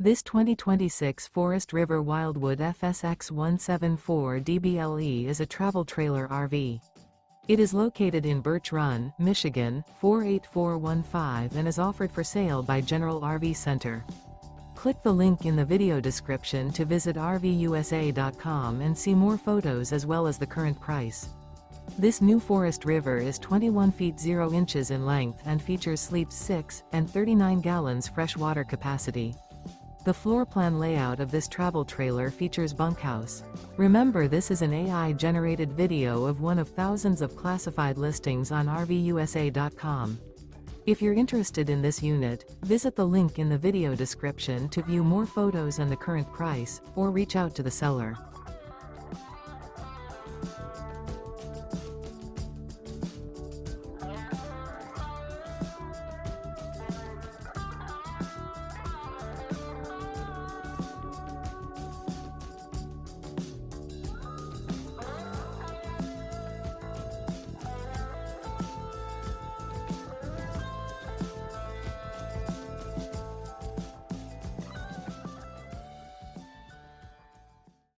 This 2026 Forest River Wildwood FSX 174 DBLE is a travel trailer RV. It is located in Birch Run, Michigan, 48415 and is offered for sale by General RV Center. Click the link in the video description to visit RVUSA.com and see more photos as well as the current price. This new Forest River is 21 feet 0 inches in length and features sleeps 6 and 39 gallons fresh water capacity. The floor plan layout of this travel trailer features bunkhouse. Remember, this is an AI-generated video of one of thousands of classified listings on RVUSA.com. If you're interested in this unit, visit the link in the video description to view more photos and the current price, or reach out to the seller.